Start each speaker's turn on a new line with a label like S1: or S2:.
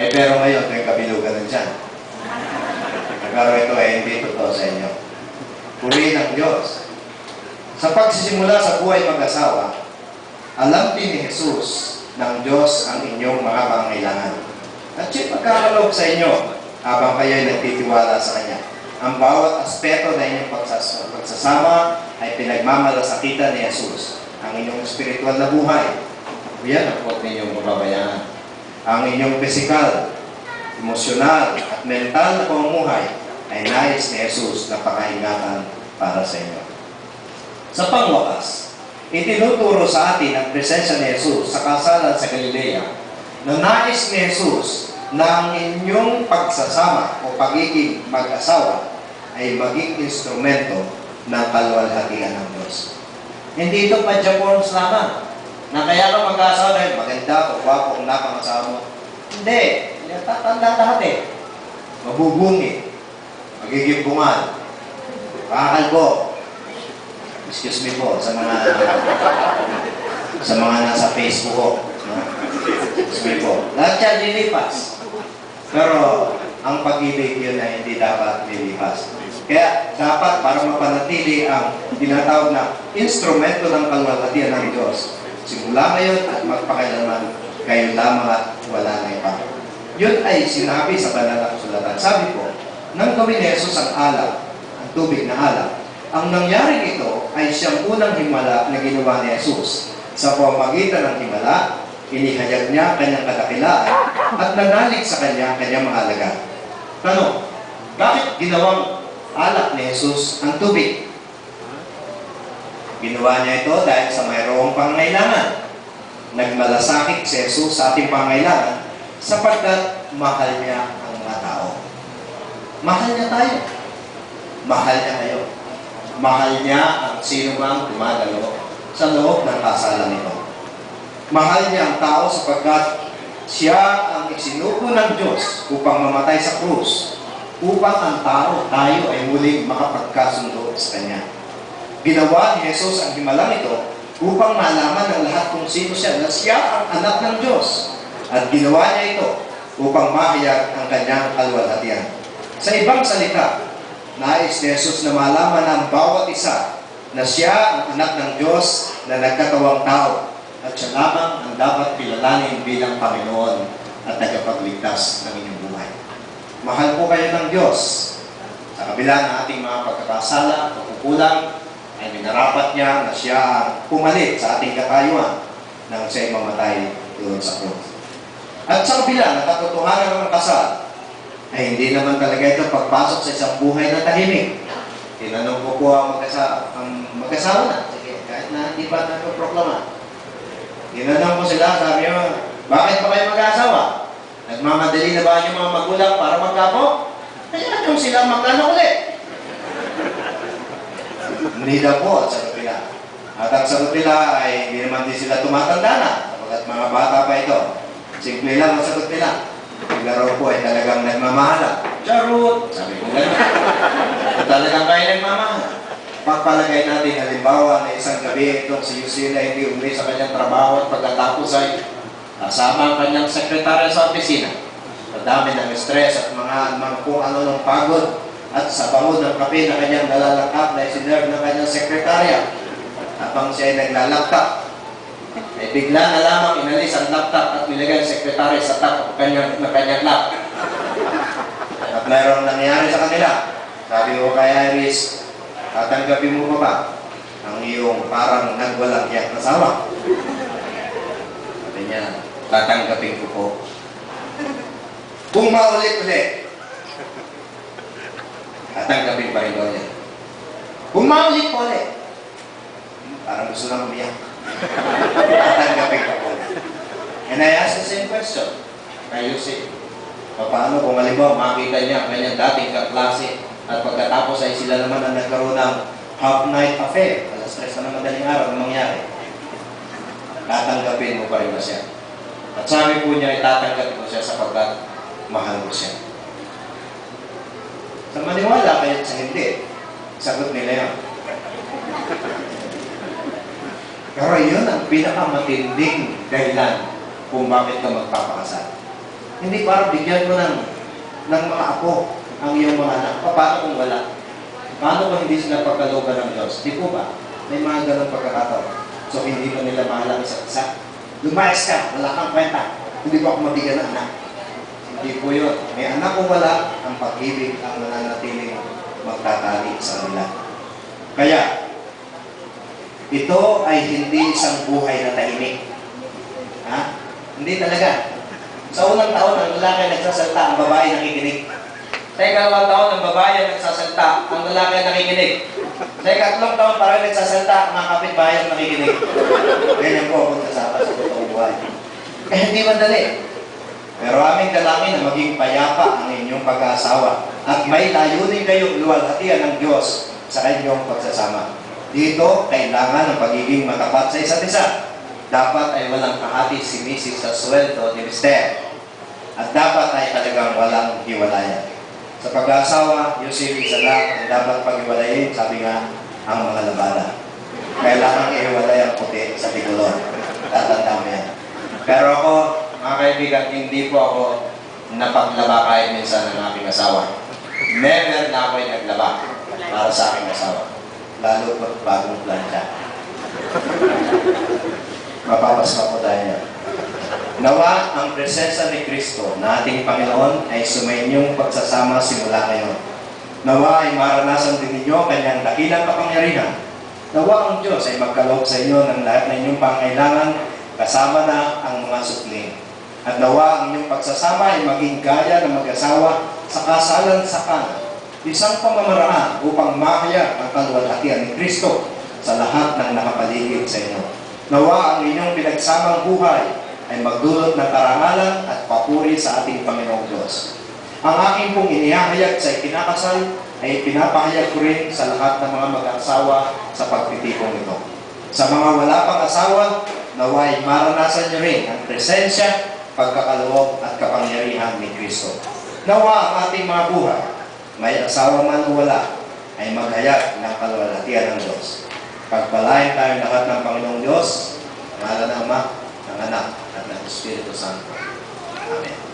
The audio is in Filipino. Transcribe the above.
S1: Pero ngayon, may kabilugan na dyan. Nagkaroon ito ay hindi totoo sa inyo. Purihin ang Diyos. Sa pagsisimula sa buhay mag-asawa, alam din ni Jesus ng Diyos ang inyong mga pangailangan. At siya pagkakaloob sa inyo habang kayo'y nagtitiwala sa Kanya. Ang bawat aspeto na inyong pagsasama ay pinagmamalasakitan ni Jesus. Ang inyong spiritual na buhay, yan ang huwag ninyong mababayaan. Ang inyong physical, emosyonal, at mental na pamumuhay ay nais ni Jesus na pakaingatan para sa inyo. Sa pangwakas, itinuturo sa atin ang presensya ni Jesus sa kasalan sa Galilea na nais ni Jesus na ang inyong pagsasama o pagiging mag-asawa ay maging instrumento ng kaluwalhatian ng Diyos. Hindi ito pa-Japons lamang na kaya ka mag-asawa dahil maganda o wapo ang napangasawa mo. Hindi. Tatanda lahat eh. Mabubungi. Magiging bungal. Kakalbo. Excuse me po sa mga nasa Facebook ko. No? Excuse me po. Lahat yan lilipas. Pero ang pag-ibig yun ay hindi dapat lilipas. Kaya dapat para mapanatili ang tinatawag na instrumento ng kaluwalhatian ng Diyos. Simula ngayon at magpakailanman kayo lamang at wala na iba. Yun ay sinabi sa banal na kasulatan. Sabi po, nang gawin ni Jesus ang alak, ang tubig na alak, ang nangyaring ito ay siyang unang himala na ginawa ni Jesus. Sa pamamagitan ng himala, inihayag niya kanyang kadakilaan at nanalig sa kanya kanyang mga alagad. Tanong, bakit ginawang alak ni Jesus ang tubig? Ginawa niya ito dahil sa mayroong pangailangan. Nagmalasakit si Jesus sa ating pangailangan sapagkat mahal niya ang mga tao. Mahal niya tayo. Mahal niya kayo. Mahal niya ang sino mang dumadalo sa loob ng kasalan nito. Mahal niya ang tao sapagkat siya ang isinugo ng Diyos upang mamatay sa krus, upang ang tao, tayo ay muling makapagkasundo sa Kanya. Ginawa ni Jesus ang himalang ito upang malaman ng lahat kung sino siya, na siya ang anak ng Diyos. At ginawa niya ito upang mahayag ang Kanyang kaluwalhatian. Sa ibang salita, nais ni Jesus na malaman ng bawat isa na siya ang anak ng Diyos na nagkatawang tao at siya lamang ang dapat kilalanin bilang Panginoon at tagapagligtas ng inyong buhay. Mahal po kayo ng Diyos. Sa kabila ng ating mga pagkakasala, pagkukulang, ay minarapat niya na siya pumalit sa ating katayuan nang siya'y mamatay doon sa krus. At sa kabila ng katotohanan ng kasal, ay hindi naman talaga ito pagpasok sa isang buhay na tahimik. Tinanong ko po ang mag-asawa na. Sige, kahit na hindi pa nagproklama. Tinanong ko sila, sabi nyo, bakit pa kayo mag-asawa? Nagmamadali na ba yung mga magulang para magkapo? Kaya yung sila magkano ulit. Hindi daw po at sagot nila. At ang sagot nila ay hindi naman din sila tumatanda na. At mga bata pa ito. Simple lang ang sagot nila. Naglaro po ay talagang nagmamahala. Charot! Sabi ko gano'n. At talagang kayo nagmamahala. Pagpalagay natin, halimbawa na isang gabi itong si Yusila hindi umuwi sa kanyang trabaho at pagkatapos ay kasama ang kanyang sekretarya sa opisina. At dami ng stress at mga kung ano ng pagod at sa bangod ng kape na kanyang nalalakap na isinerve ng kanyang sekretarya. Habang siya ay naglalaptop, ay bigla na lamang inalis ang laptop at nilagay ang sekretary sa top na kanyang lap. At mayroong nangyari sa kanila. Sabi ko kay Iris, tatanggapin mo ba ang iyong parang nagwalang iyak na asawa? Sabi niya, tatanggapin ko po. Kung maulit-ulit, tatanggapin pa rin daw niya. Kung maulit-ulit, parang gusto lang umiyak. Tatanggapin ka po. And I asked the same question. Kay Yussi, paano kung halimbawa makita niya ang kanyang dating kaklase at pagkatapos ay sila naman ang nagkaroon ng half-night affair. Alas 3 na madaling araw na mangyari. Tatanggapin mo pa rin ba siya? At sabi po niya, itatanggapin ko siya sapagkat mahal ko siya. Sa maniwala kayo sa hindi, sagot nila yun. Pero yun ang pinakamatinding dahilan kung bakit ka magpapakasal. Hindi para bigyan mo ng mga apo ang iyong mga anak. Paano kung wala? Paano kung hindi sila pagkalooban ng Diyos? Di po ba? May mga ganong pagkakataon. So, hindi pa nila mahal ang isa't isa. Lumayas ka, wala kang kwenta. Hindi ko ako mabigyan ng anak. Hindi po yun. May anak o wala, ang pag-ibig ang nananatiling magtatali sa kanila. Kaya, ito ay hindi isang buhay na tahimik. Ha? Hindi talaga. Sa unang taon, ang lalaki nagsasalta, ang babae nakikinig. Sa ikalawang taon, ang babae nagsasalta, ang lalaki nakikinig. Sa ikatlong taon, parang nagsasalta, ang kapitbahay ang nakikinig. Ganyan po kung kasama sa totoong buhay. Hindi madali. Pero aming dalangin na maging payapa ang inyong pag-aasawa at may layunin kayong luwalhatian ng Diyos sa kanyang pagsasama. Dito, kailangan ng pagiging matapat sa isa't isa. Dapat ay walang kahati si Mrs. sa sweldo ni Mr. At dapat ay talagang walang hiwalayan. Sa pag-aasawa, Yusuf, isa lang ang dapat pag-iwalayin, sabi nga, ang mga labada. Kailangan ihiwalay ang puti sa tikulon. Tatanda mo yan. Pero ako, mga kaibigan, hindi po ako napaglaba kahit minsan ng aking asawa. Never na ako'y naglaba para sa aking asawa. Lalo po bagong plancha. Mapapasma po tayo niya. Nawa ang presensya ni Kristo na ating Panginoon ay sumainyong pagsasama simula ngayon. Nawa ay maranasan din ninyo kanyang dakilang kapangyarihan. Nawa ang Diyos ay magkaloob sa inyo ng lahat ng inyong pangailangan kasama na ang mga supling. At nawa ang inyong pagsasama ay maging gaya ng mag-asawa sa kasalan sa kanan. Isang pamamaraan upang mahayag ang kaluwalhatian ni Kristo sa lahat ng nakapaligid sa inyo. Nawa ang inyong pinagsamang buhay ay magdulot ng karangalan at papuri sa ating Panginoong Diyos. Ang aking pong inihahayag sa ikinakasal ay pinapahayag ko rin sa lahat ng mga mag-asawa sa pagtitipong ito. Sa mga wala pang asawa, naway maranasan niyo rin ang presensya, pagkakaloob at kapangyarihan ni Kristo. Nawa ang ating mga buhay, may asawa man o wala, ay maghayag ng kaluwalhatian ng Diyos. Pagpalain tayo lahat ng Panginoong Diyos, ng ngalan ng Ama, ng Anak, at ng Espiritu Santo. Amen.